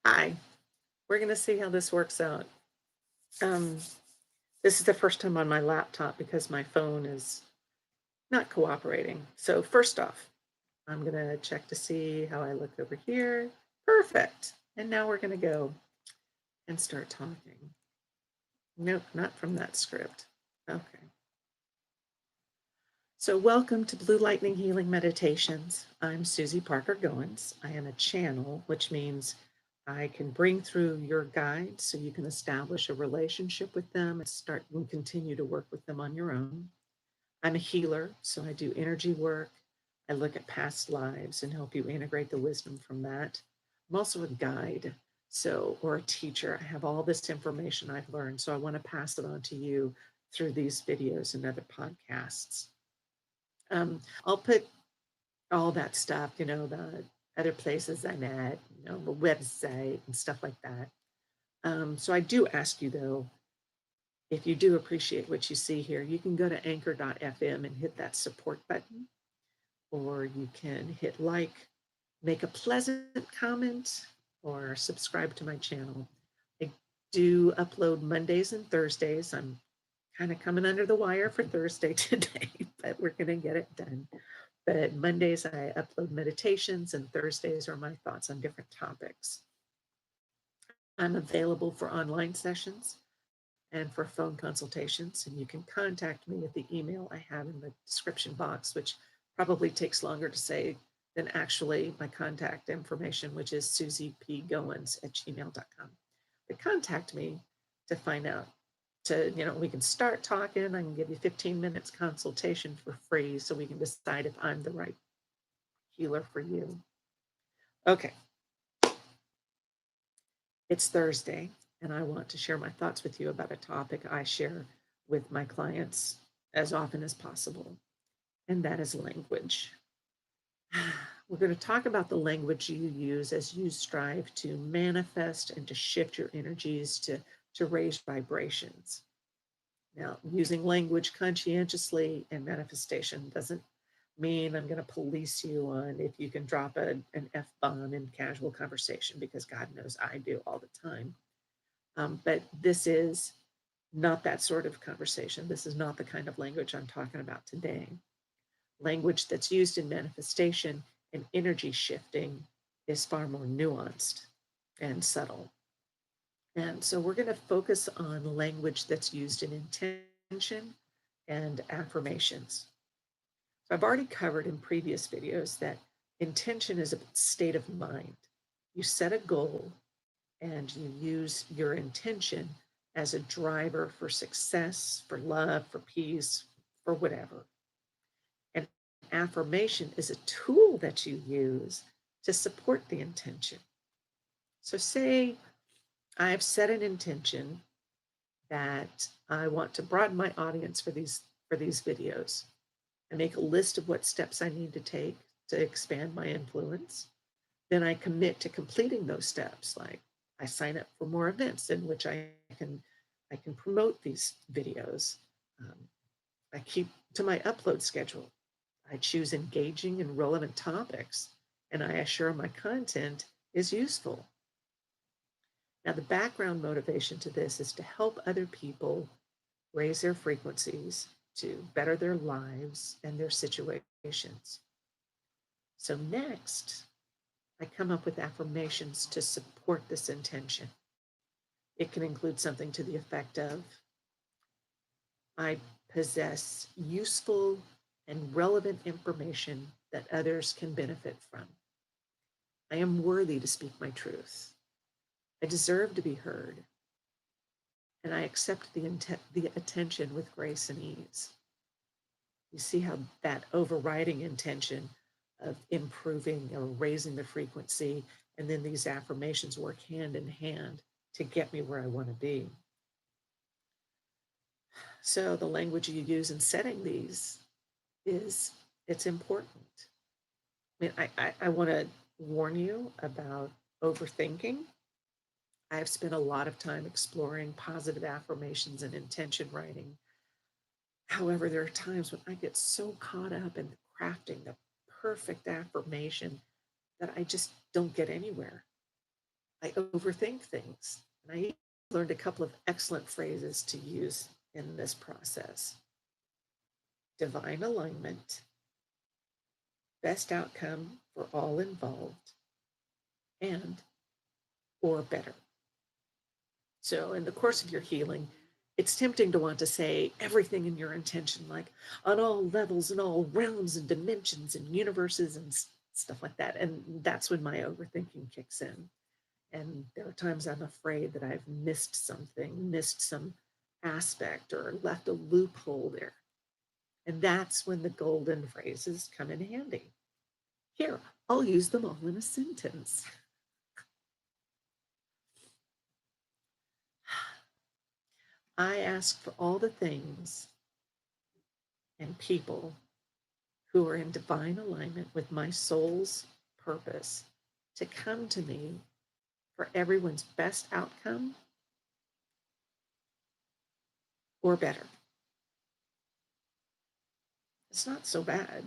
Hi, we're going to see how this works out. Um, this is the first time on my laptop because my phone is not cooperating. So, first off, I'm going to check to see how I look over here. Perfect. And now we're going to go and start talking. Nope, not from that script. Okay. So, welcome to Blue Lightning Healing Meditations. I'm Susie Parker Goins. I am a channel, which means I can bring through your guides so you can establish a relationship with them and start and continue to work with them on your own. I'm a healer, so I do energy work. I look at past lives and help you integrate the wisdom from that. I'm also a guide, or a teacher. I have all this information I've learned, so I want to pass it on to you through these videos and other podcasts. I'll put all that stuff, the other places I'm at, the website and stuff like that. So I do ask you though, if you do appreciate what you see here, you can go to anchor.fm and hit that support button, or you can hit like, make a pleasant comment, or subscribe to my channel. I do upload Mondays and Thursdays. I'm kind of coming under the wire for Thursday today, but we're going to get it done. But Mondays, I upload meditations, and Thursdays are my thoughts on different topics. I'm available for online sessions and for phone consultations, and you can contact me at the email I have in the description box, which probably takes longer to say than actually my contact information, which is susiepgoins@gmail.com. But contact me to find out we can start talking. I can give you 15 minutes consultation for free so we can decide if I'm the right healer for you. Okay. It's Thursday, and I want to share my thoughts with you about a topic I share with my clients as often as possible, and that is language. We're going to talk about the language you use as you strive to manifest and to shift your energies to raise vibrations. Now, using language conscientiously and manifestation doesn't mean I'm going to police you on if you can drop an F bomb in casual conversation, because God knows I do all the time. But this is not that sort of conversation. This is not the kind of language I'm talking about today. Language that's used in manifestation and energy shifting is far more nuanced and subtle. And so we're going to focus on language that's used in intention and affirmations. So I've already covered in previous videos that intention is a state of mind. You set a goal and you use your intention as a driver for success, for love, for peace, for whatever. And affirmation is a tool that you use to support the intention. So say I've set an intention that I want to broaden my audience for these videos. I make a list of what steps I need to take to expand my influence. Then I commit to completing those steps. Like I sign up for more events in which I can promote these videos. I keep to my upload schedule. I choose engaging and relevant topics, and I assure my content is useful. Now, the background motivation to this is to help other people raise their frequencies, to better their lives and their situations. So, next, I come up with affirmations to support this intention. It can include something to the effect of I possess useful and relevant information that others can benefit from. I am worthy to speak my truth. I deserve to be heard. And I accept the attention with grace and ease. You see how that overriding intention of improving or raising the frequency, and then these affirmations work hand in hand to get me where I want to be. So the language you use in setting these it's important. I mean, I want to warn you about overthinking. I've spent a lot of time exploring positive affirmations and intention writing. However, there are times when I get so caught up in crafting the perfect affirmation that I just don't get anywhere. I overthink things. And I learned a couple of excellent phrases to use in this process: divine alignment, best outcome for all involved, and or better. So, in the course of your healing, it's tempting to want to say everything in your intention, like on all levels and all realms and dimensions and universes and stuff like that. And that's when my overthinking kicks in. And there are times I'm afraid that I've missed something, missed some aspect, or left a loophole there. And that's when the golden phrases come in handy. Here, I'll use them all in a sentence. I ask for all the things and people who are in divine alignment with my soul's purpose to come to me for everyone's best outcome or better. It's not so bad.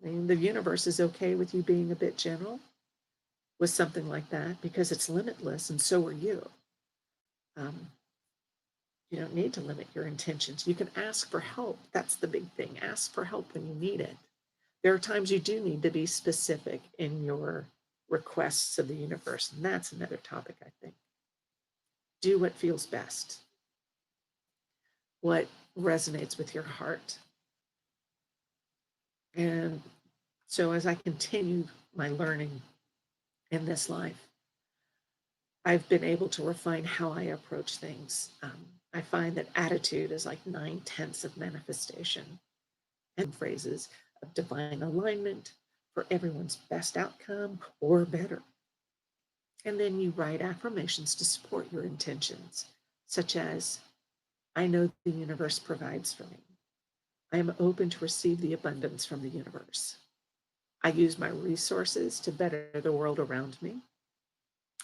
I mean, the universe is okay with you being a bit general with something like that because it's limitless, and so are you. Um, you don't need to limit your intentions. You can ask for help. That's the big thing. Ask for help when you need it. There are times you do need to be specific in your requests of the universe, and that's another topic, I think. Do what feels best, what resonates with your heart. And so, as I continue my learning in this life, I've been able to refine how I approach things. I find that attitude is like 9/10 of manifestation, and phrases of divine alignment for everyone's best outcome or better. And then you write affirmations to support your intentions, such as, I know the universe provides for me. I am open to receive the abundance from the universe. I use my resources to better the world around me.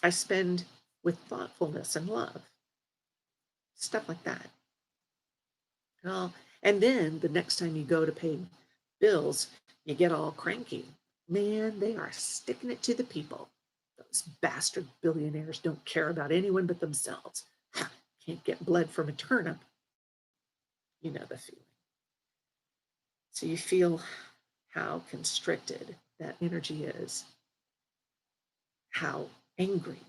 I spend with thoughtfulness and love, stuff like that. Well, and then the next time you go to pay bills, you get all cranky. Man, they are sticking it to the people. Those bastard billionaires don't care about anyone but themselves. Can't get blood from a turnip. You know the feeling. So you feel how constricted that energy is, how angry,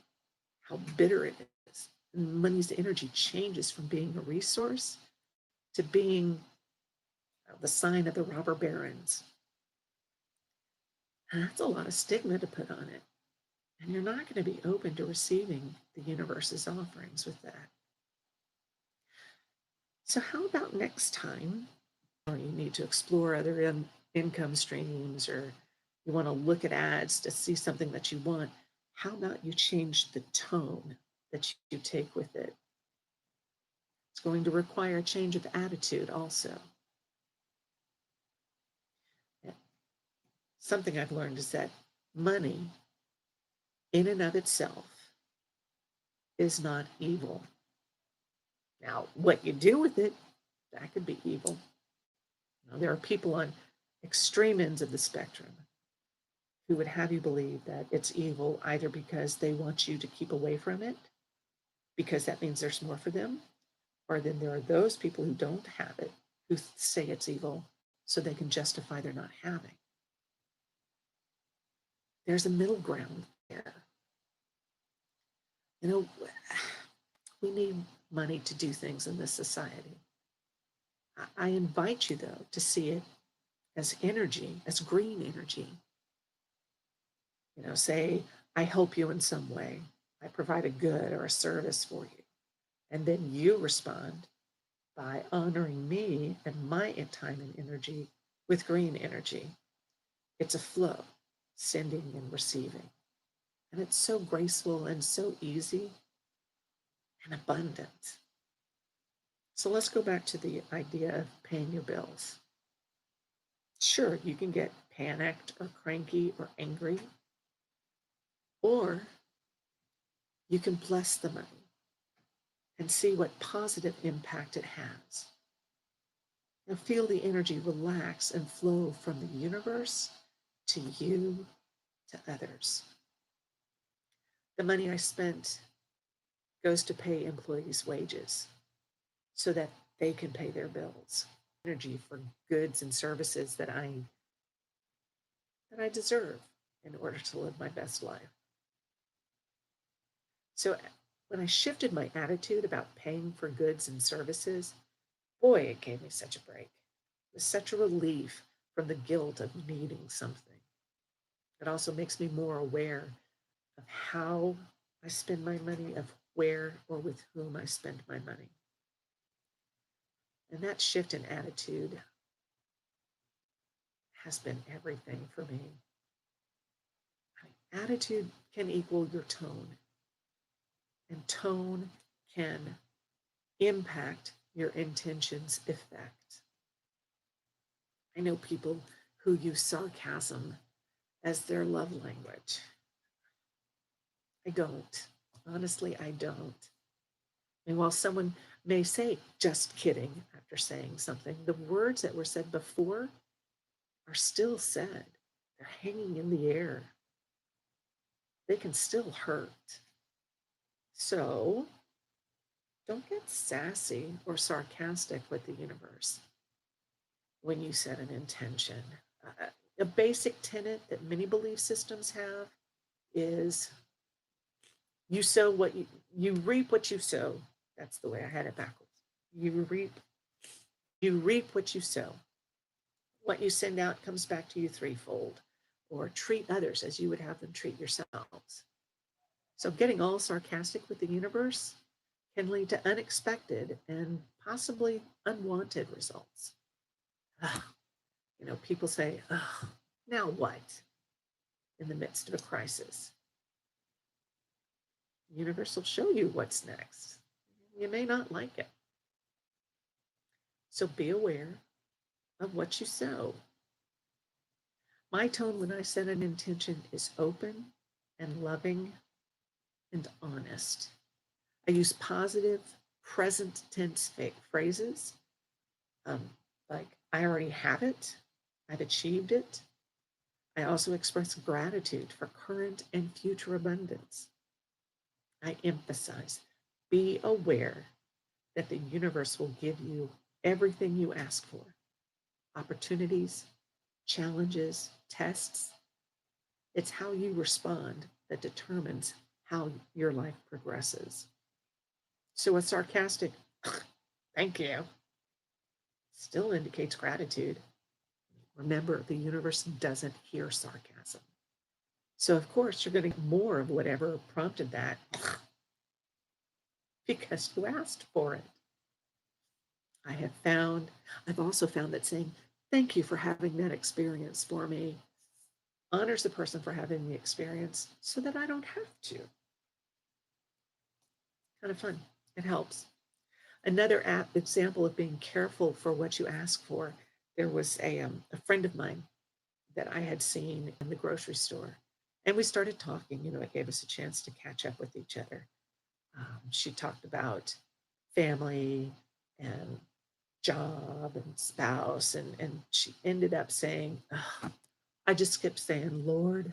how bitter it is. And money's energy changes from being a resource to being the sign of the robber barons. And that's a lot of stigma to put on it. And you're not going to be open to receiving the universe's offerings with that. So, how about next time, or you need to explore other income streams, or you want to look at ads to see something that you want? How about you change the tone that you take with it? It's going to require a change of attitude also. Something I've learned is that money, in and of itself, is not evil. Now, what you do with it, that could be evil. Now, there are people on extreme ends of the spectrum who would have you believe that it's evil either because they want you to keep away from it, because that means there's more for them, or then there are those people who don't have it, who say it's evil so they can justify their not having. There's a middle ground there. You know, we need money to do things in this society. I invite you, though, to see it as energy, as green energy. You know, say, I help you in some way. I provide a good or a service for you. And then you respond by honoring me and my time and energy with green energy. It's a flow, sending and receiving. And it's so graceful and so easy and abundant. So let's go back to the idea of paying your bills. Sure, you can get panicked or cranky or angry, or you can bless the money and see what positive impact it has. Now feel the energy relax and flow from the universe to you to others. The money I spent goes to pay employees' wages so that they can pay their bills. Energy for goods and services that I deserve in order to live my best life. So when I shifted my attitude about paying for goods and services, boy, it gave me such a break. It was such a relief from the guilt of needing something. It also makes me more aware of how I spend my money, of where or with whom I spend my money. And that shift in attitude has been everything for me. Attitude can equal your tone, and tone can impact your intention's effect. I know people who use sarcasm as their love language. I don't. Honestly, I don't. And while someone may say, just kidding, after saying something, the words that were said before are still said. They're hanging in the air. They can still hurt. So don't get sassy or sarcastic with the universe when you set an intention. A basic tenet that many belief systems have is you sow what you reap what you sow. That's the way I had it backwards. You reap what you sow. What you send out comes back to you threefold, or treat others as you would have them treat yourselves. So getting all sarcastic with the universe can lead to unexpected and possibly unwanted results. Ugh. People say, now what? In the midst of a crisis. The universe will show you what's next. You may not like it. So be aware of what you sow. My tone when I set an intention is open and loving and honest. I use positive present tense phrases like, I already have it, I've achieved it. I also express gratitude for current and future abundance. I emphasize, be aware that the universe will give you everything you ask for: opportunities, challenges, tests. It's how you respond that determines how your life progresses. So a sarcastic, thank you, still indicates gratitude. Remember, the universe doesn't hear sarcasm. So, of course, you're going to get more of whatever prompted that because you asked for it. I've also found that saying, thank you for having that experience for me, honors the person for having the experience so that I don't have to. Kind of fun. It helps. Another example of being careful for what you ask for, there was a friend of mine that I had seen in the grocery store. And we started talking. It gave us a chance to catch up with each other. She talked about family and job and spouse. And she ended up saying, I just kept saying, Lord,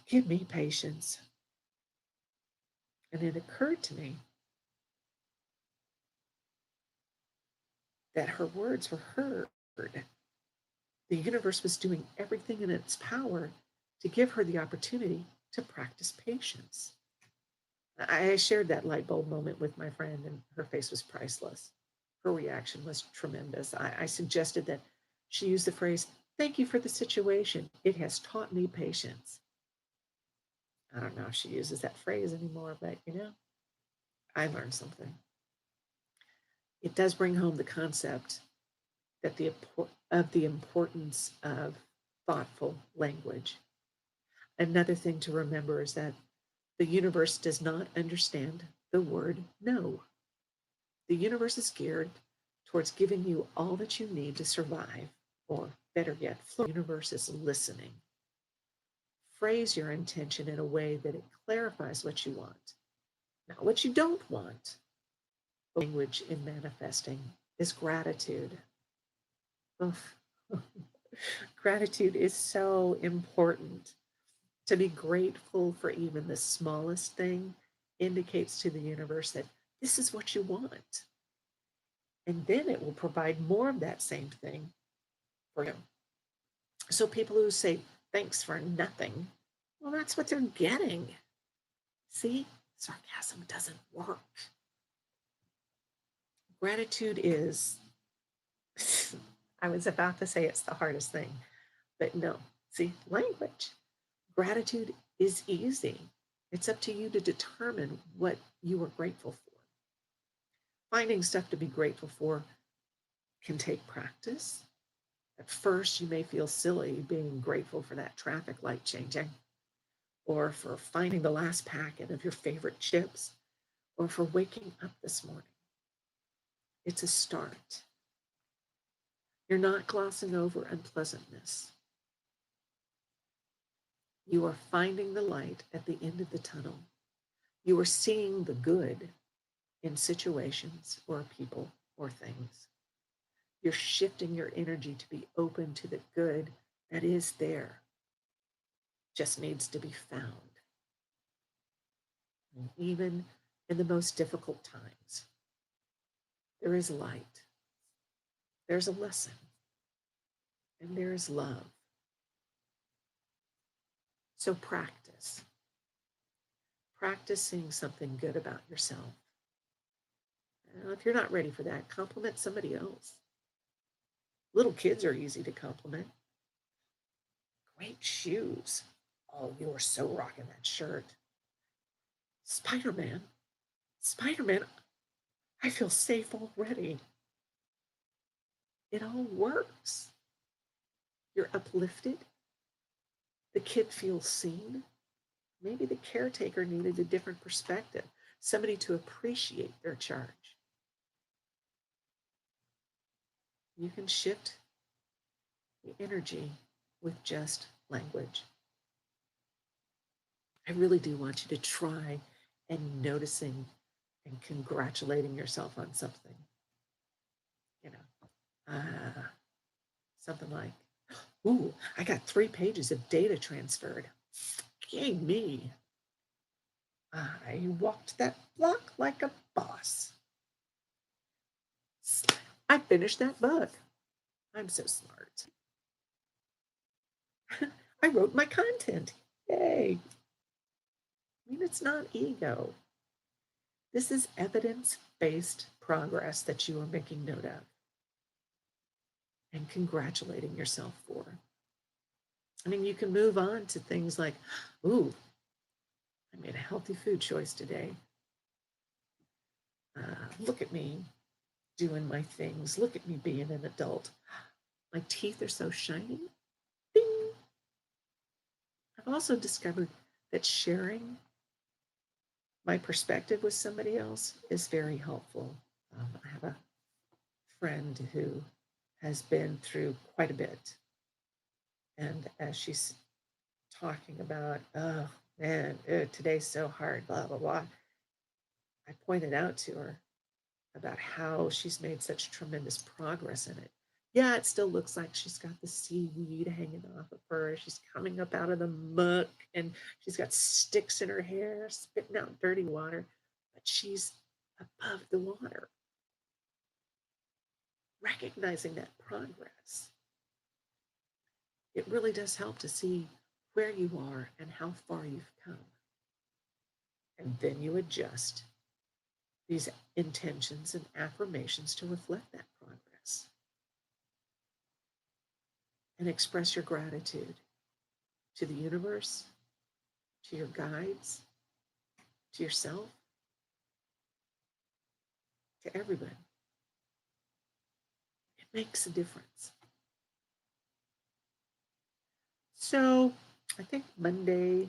give me patience. And it occurred to me that her words were heard. The universe was doing everything in its power to give her the opportunity to practice patience. I shared that light bulb moment with my friend, and her face was priceless. Her reaction was tremendous. I suggested that she use the phrase, thank you for the situation. It has taught me patience. I don't know if she uses that phrase anymore, but I learned something. It does bring home the concept that of the importance of thoughtful language. Another thing to remember is that the universe does not understand the word no. The universe is geared towards giving you all that you need to survive, or better yet, the universe is listening. Phrase your intention in a way that it clarifies what you want, not what you don't want. Language in manifesting is gratitude. Oh, gratitude is so important. To be grateful for even the smallest thing indicates to the universe that this is what you want. And then it will provide more of that same thing for you. So people who say thanks for nothing, well, that's what they're getting. See, sarcasm doesn't work. Gratitude is, I was about to say it's the hardest thing, but no. See, language. Gratitude is easy. It's up to you to determine what you are grateful for. Finding stuff to be grateful for can take practice. At first, you may feel silly being grateful for that traffic light changing, or for finding the last packet of your favorite chips, or for waking up this morning. It's a start. You're not glossing over unpleasantness. You are finding the light at the end of the tunnel. You are seeing the good in situations or people or things. You're shifting your energy to be open to the good that is there. Just needs to be found. And even in the most difficult times, there is light. There's a lesson. And there is love. So practice. Practice seeing something good about yourself. Now, if you're not ready for that, compliment somebody else. Little kids are easy to compliment. Great shoes. Oh, you are so rocking that shirt. Spider-Man. Spider-Man, I feel safe already. It all works. You're uplifted. The kid feels seen. Maybe the caretaker needed a different perspective, somebody to appreciate their charge. You can shift the energy with just language. I really do want you to try and noticing and congratulating yourself on something. You know, something like, ooh, I got 3 pages of data transferred. Yay, me. I walked that block like a boss. I finished that book. I'm so smart. I wrote my content. Yay. I mean, it's not ego. This is evidence-based progress that you are making note of and congratulating yourself for. I mean, you can move on to things like, ooh, I made a healthy food choice today. Look at me doing my things. Look at me being an adult. My teeth are so shiny. Bing. I've also discovered that sharing my perspective with somebody else is very helpful. I have a friend who has been through quite a bit. And as she's talking about, oh man, today's so hard, blah, blah, blah, I pointed out to her about how she's made such tremendous progress in it. Yeah, it still looks like she's got the seaweed hanging off of her. She's coming up out of the muck and she's got sticks in her hair, spitting out dirty water, but she's above the water. Recognizing that progress, it really does help to see where you are and how far you've come. And then you adjust these intentions and affirmations to reflect that progress. And express your gratitude to the universe, to your guides, to yourself, to everybody. It makes a difference. So I think Monday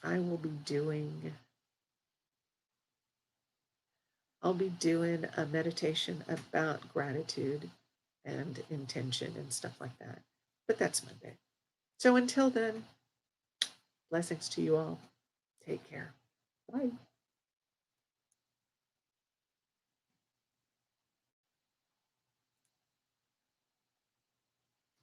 I'll be doing a meditation about gratitude and intention and stuff like that. But that's Monday. So until then, blessings to you all. Take care. Bye.